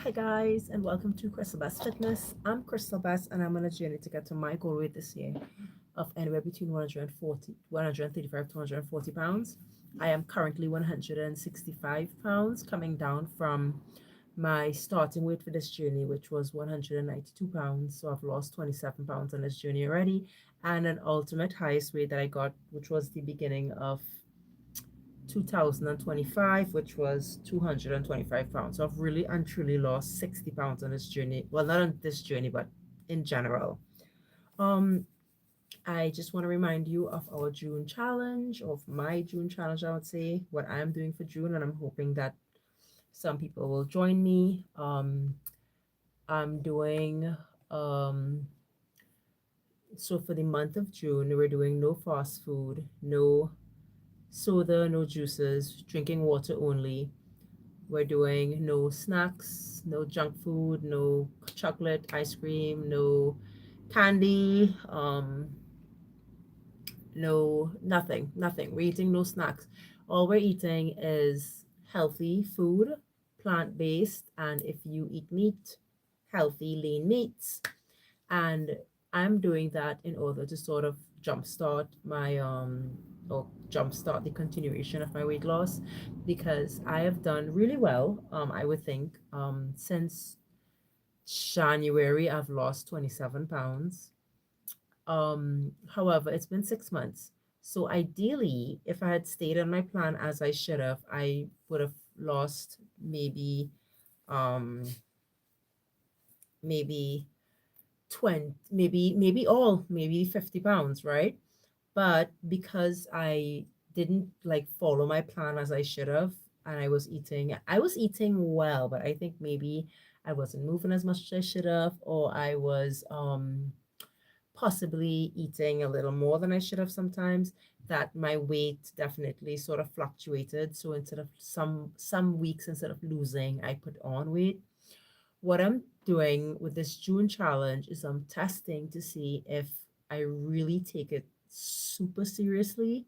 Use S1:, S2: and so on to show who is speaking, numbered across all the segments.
S1: Hi guys, and welcome to Crystal Best Fitness. I'm Crystal Best, and I'm on a journey to get to my goal weight this year of anywhere between 135 to 140 pounds. I am currently 165 pounds, coming down from my starting weight for this journey, which was 192 pounds. So I've lost 27 pounds on this journey already, and an ultimate highest weight that I got, which was the beginning of 2025, which was 225 pounds. So I've really and truly lost 60 pounds on this journey. Well, not on this journey, but in general. Um, I just want to remind you of our June challenge, of my June challenge, I would say, what I'm doing for June, and I'm hoping that some people will join me. I'm doing so for the month of June, we're doing no fast food, no soda, no juices, drinking water only. We're doing no snacks, no junk food, no chocolate, ice cream, no candy, no nothing, nothing. We're eating no snacks. All we're eating is healthy food, plant based, and if you eat meat, healthy lean meats. And I'm doing that in order to sort of jumpstart my or jumpstart the continuation of my weight loss because I have done really well. I would think since January I've lost 27 pounds. However, it's been 6 months. So ideally, if I had stayed on my plan as I should have, I would have lost um maybe 20, maybe 50 pounds, right? But because I didn't like follow my plan as I should have, and I was eating well, but I think maybe I wasn't moving as much as I should have, or I was possibly eating a little more than I should have sometimes, that my weight definitely sort of fluctuated. So instead of some weeks, instead of losing, I put on weight. What I'm doing with this June challenge is I'm testing to see if I really take it super seriously,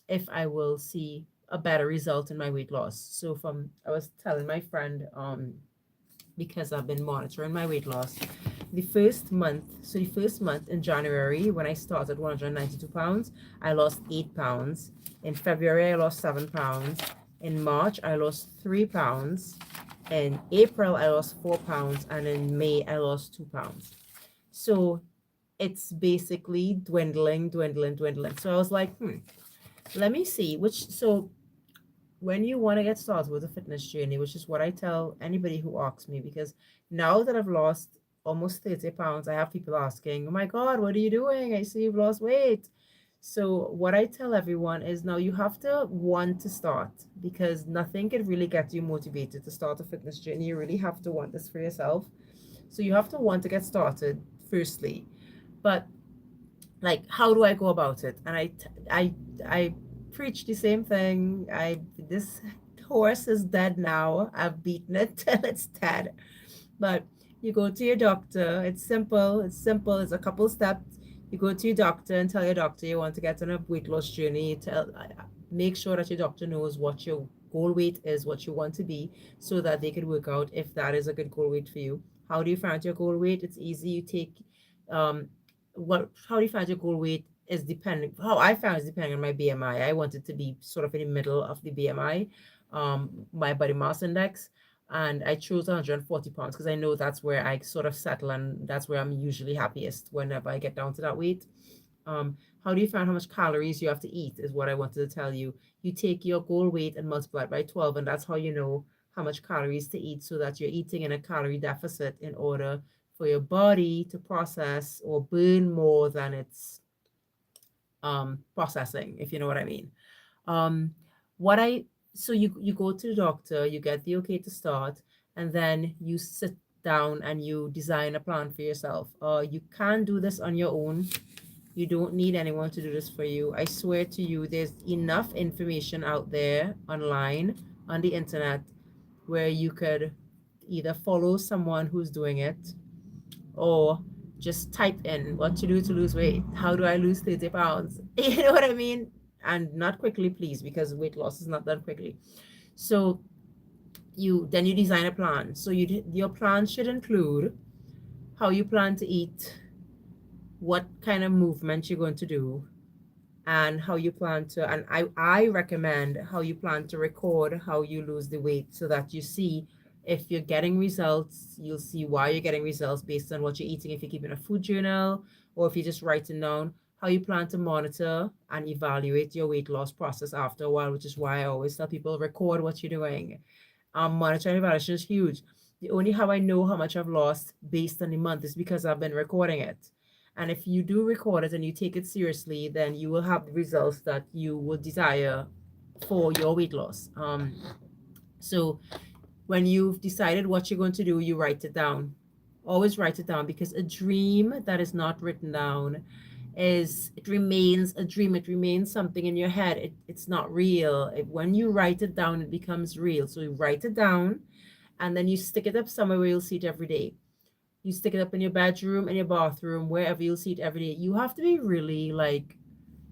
S1: if I will see a better result in my weight loss. So from I was telling my friend, because I've been monitoring my weight loss. The first month in January, when I started 192 pounds, I lost 8 pounds. In February, I lost 7 pounds. In March, I lost 3 pounds. In April, I lost 4 pounds. And in May, I lost 2 pounds. So it's basically dwindling, dwindling, dwindling. So I was like, let me see which. So when you want to get started with a fitness journey, which is what I tell anybody who asks me, because now that I've lost almost 30 pounds, I have people asking, oh my God, what are you doing? I see you've lost weight. So, what I tell everyone is now you have to want to start because nothing can really get you motivated to start a fitness journey. You really have to want this for yourself. So, you have to want to get started firstly. But like, how do I go about it? And I preach the same thing. This horse is dead now. I've beaten it till it's dead. But you go to your doctor. It's simple. It's simple. It's a couple steps. You go to your doctor and tell your doctor you want to get on a weight loss journey. Make sure that your doctor knows what your goal weight is, what you want to be, so that they can work out if that is a good goal weight for you. How do you find your goal weight? It's easy. You take um what how do you find your goal weight is depending how I found is depending on my BMI. I want it to be sort of in the middle of the BMI, my body mass index. And I chose 140 pounds because I know that's where I sort of settle and that's where I'm usually happiest whenever I get down to that weight. How do you find how much calories you have to eat is what I wanted to tell you. You take your goal weight and multiply it by 12, and that's how you know how much calories to eat so that you're eating in a calorie deficit in order for your body to process or burn more than it's processing, if you know what I mean. Um, what I so you go to the doctor, you get the okay to start, and then you sit down and you design a plan for yourself. You can do this on your own. You don't need anyone to do this for you. I swear to you, there's enough information out there online on the internet where you could either follow someone who's doing it or just type in what to do to lose weight. How do I lose 30 pounds? You know what I mean? And not quickly, please, because weight loss is not done quickly. So you design a plan. So your plan should include how you plan to eat, what kind of movement you're going to do, and how you plan to, and I recommend how you plan to record how you lose the weight, so that you see if you're getting results. You'll see why you're getting results based on what you're eating, if you're keeping a food journal, or if you're just writing down how you plan to monitor and evaluate your weight loss process after a while, which is why I always tell people record what you're doing. Monitoring evaluation is huge. The only how I know how much I've lost based on the month is because I've been recording it. And if you do record it and you take it seriously, then you will have the results that you would desire for your weight loss. So when you've decided what you're going to do, you write it down. Always write it down, because a dream that is not written down it remains a dream. It remains something in your head. It's not real. When you write it down, it becomes real. So you write it down, and then you stick it up somewhere where you'll see it every day. You stick it up in your bedroom, in your bathroom, wherever you'll see it every day. You have to be really like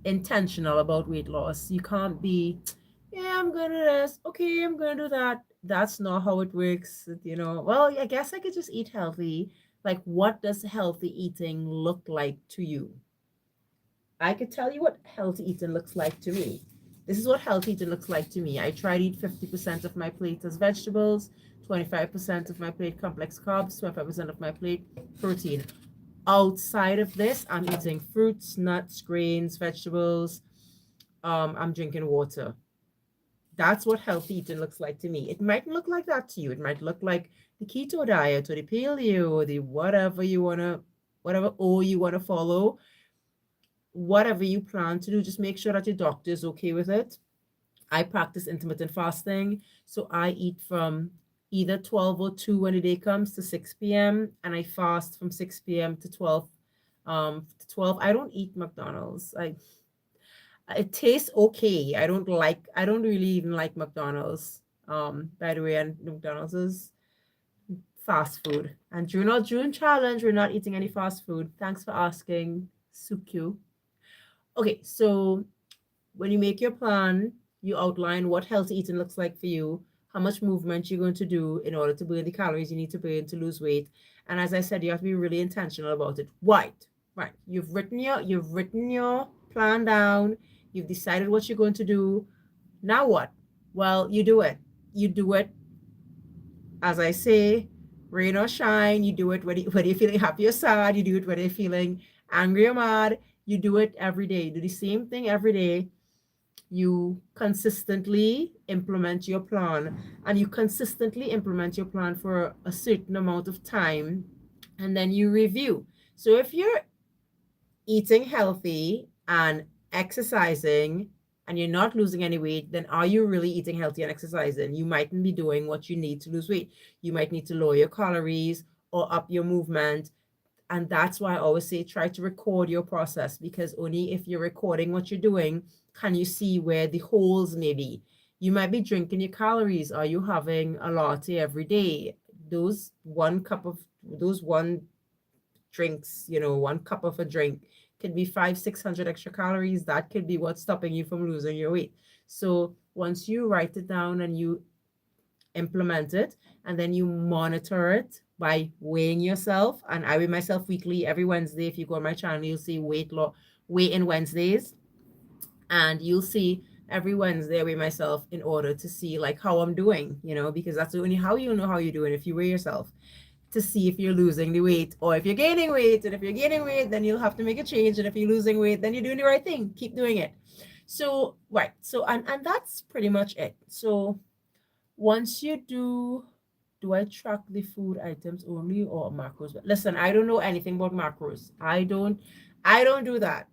S1: intentional about weight loss. You can't be, yeah, I'm gonna do this. Okay, I'm gonna do that. That's not how it works. Well, I guess I could just eat healthy. Like, what does healthy eating look like to you? I could tell you what healthy eating looks like to me. This is what healthy eating looks like to me. I try to eat 50% of my plate as vegetables, 25% of my plate complex carbs, 25% of my plate protein. Outside of this, I'm eating fruits, nuts, grains, vegetables. I'm drinking water. That's what healthy eating looks like to me. It might look like that to you. It might look like the keto diet or the paleo or the whatever O you want to follow. Whatever you plan to do, just make sure that your doctor is okay with it. I practice intermittent fasting, so I eat from either 12 or 2 when the day comes to 6 p.m. and I fast from 6 p.m. to 12. To 12, I don't eat McDonald's. It tastes okay. I don't really even like McDonald's. By the way, and McDonald's is fast food. And during our June challenge, we're not eating any fast food. Thanks for asking, Sukyu. Okay, so when you make your plan, you outline what healthy eating looks like for you, how much movement you're going to do in order to burn the calories you need to burn to lose weight. And as I said, you have to be really intentional about it. Right. You've written your plan down. You've decided what you're going to do. Now what? Well, you do it. You do it, as I say, rain or shine. You do it whether you're feeling happy or sad. You do it whether you're feeling angry or mad. You do it every day. You do the same thing every day. You consistently implement your plan, and you consistently implement your plan for a certain amount of time, and then you review. So if you're eating healthy and exercising and you're not losing any weight, then are you really eating healthy and exercising? You mightn't be doing what you need to lose weight. You might need to lower your calories or up your movement. And that's why I always say try to record your process, because only if you're recording what you're doing can you see where the holes may be. You might be drinking your calories. Are you having a latte every day? Those one drinks, 1 cup of a drink could be 500-600 extra calories. That could be what's stopping you from losing your weight. So once you write it down and you implement it, and then you monitor it by weighing yourself. And I weigh myself weekly every Wednesday. If you go on my channel, you'll see weigh in Wednesdays, and you'll see every Wednesday I weigh myself in order to see like how I'm doing, because that's the only how you know how you're doing, if you weigh yourself, to see if you're losing the weight or if you're gaining weight. And if you're gaining weight, then you'll have to make a change. And if you're losing weight, then you're doing the right thing. Keep doing it. So, right. So, and that's pretty much it. So once you do I track the food items only or macros? Listen, I don't know anything about macros. I don't do that.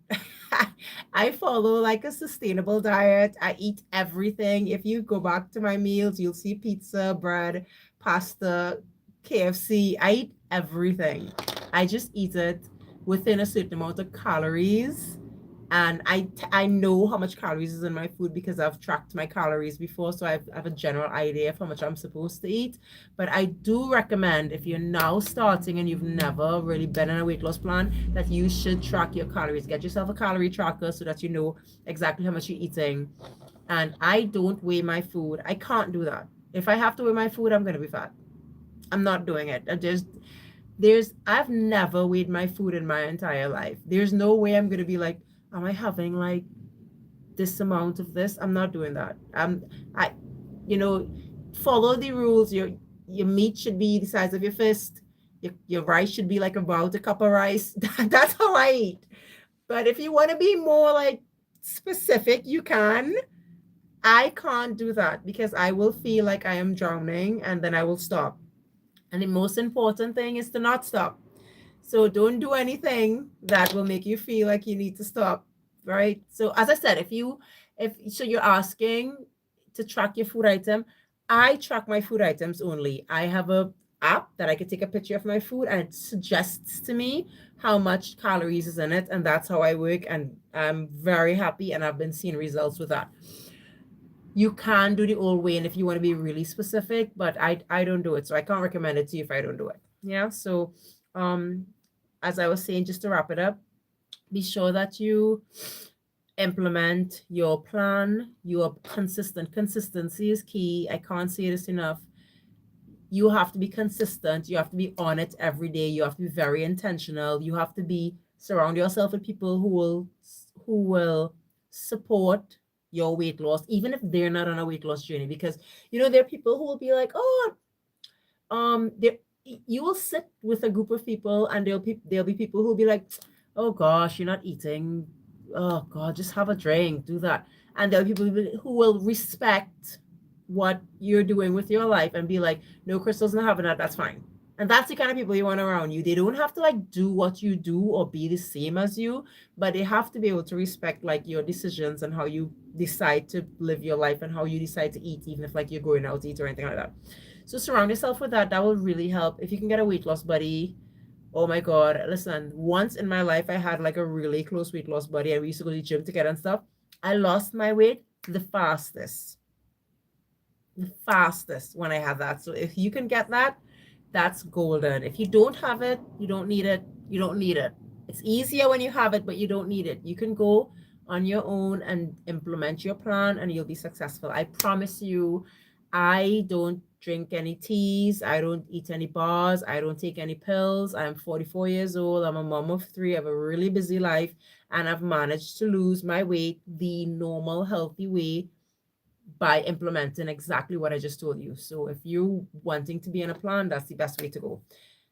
S1: I follow like a sustainable diet. I eat everything. If you go back to my meals, you'll see pizza, bread, pasta, KFC. I eat everything. I just eat it within a certain amount of calories. And I know how much calories is in my food because I've tracked my calories before, so I have a general idea of how much I'm supposed to eat. But I do recommend, if you're now starting and you've never really been on a weight loss plan, that you should track your calories. Get yourself a calorie tracker so that you know exactly how much you're eating. And I don't weigh my food. I can't do that. If I have to weigh my food, I'm gonna be fat. I'm not doing it. I've never weighed my food in my entire life. There's no way I'm gonna be like, am I having like this amount of this? I'm not doing that. I, you know, follow the rules. Your meat should be the size of your fist. Your rice should be like about a cup of rice. That's how I eat. But if you want to be more like specific, you can. I can't do that because I will feel like I am drowning and then I will stop. And the most important thing is to not stop. So don't do anything that will make you feel like you need to stop, right? So as I said, if so you're asking to track your food item, I track my food items only. I have a app that I could take a picture of my food and it suggests to me how much calories is in it, and that's how I work, and I'm very happy and I've been seeing results with that. You can do the old way and if you want to be really specific, but I don't do it, so I can't recommend it to you if I don't do it. Yeah. So um as I was saying, just to wrap it up, be sure that you implement your plan. Your consistent consistency is key. I can't say this enough. You have to be consistent. You have to be on it every day. You have to be very intentional. You have to be surround yourself with people who will support your weight loss, even if they're not on a weight loss journey. Because there are people who will be like, oh, there you will sit with a group of people and there'll be people who'll be like, oh gosh, you're not eating, oh god, just have a drink, do that. And there'll be people who will respect what you're doing with your life and be like, no, Crystal's not having that, that's fine. And that's the kind of people you want around you. They don't have to like do what you do or be the same as you, but they have to be able to respect like your decisions and how you decide to live your life and how you decide to eat, even if like you're going out to eat or anything like that. So surround yourself with that. That will really help. If you can get a weight loss buddy, oh my God. Listen, once in my life, I had like a really close weight loss buddy and we used to go to the gym together and stuff. I lost my weight the fastest. The fastest when I had that. So if you can get that, that's golden. If you don't have it, you don't need it. You don't need it. It's easier when you have it, but you don't need it. You can go on your own and implement your plan and you'll be successful. I promise you, I don't drink any teas. I don't eat any bars. I don't take any pills. I'm 44 years old. I'm a mom of three. I have a really busy life and I've managed to lose my weight the normal, healthy way by implementing exactly what I just told you. So if you're wanting to be in a plan, that's the best way to go.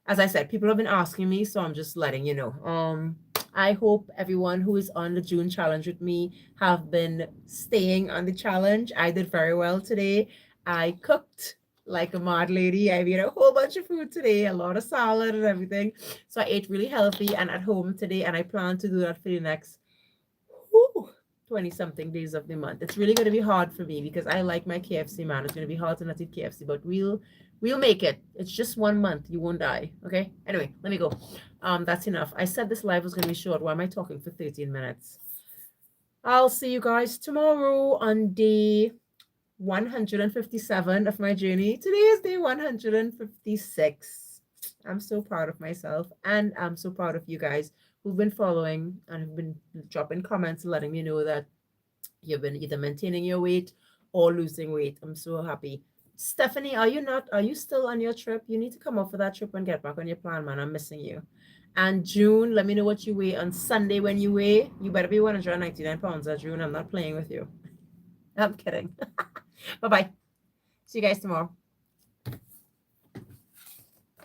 S1: As I said, people have been asking me, so I'm just letting you know. I hope everyone who is on the June challenge with me have been staying on the challenge. I did very well today. I cooked like a mad lady. I made a whole bunch of food today, a lot of salad and everything. So I ate really healthy and at home today, and I plan to do that for the next 20 something days of the month. It's really going to be hard for me because I like my KFC, man. It's going to be hard to not eat KFC, but we'll make it. It's just 1 month. You won't die. Okay. Anyway, let me go. That's enough. I said this live was going to be short. Why am I talking for 13 minutes? I'll see you guys tomorrow on day 157 of my journey. Today is day 156. I'm so proud of myself and I'm so proud of you guys who've been following and have been dropping comments letting me know that you've been either maintaining your weight or losing weight. I'm so happy. Stephanie, are you still on your trip? You need to come up for that trip and get back on your plan, man. I'm missing you. And June, let me know what you weigh on Sunday when you weigh. You better be 199 pounds, June. I'm not playing with you. I'm kidding. Bye bye. See you guys tomorrow.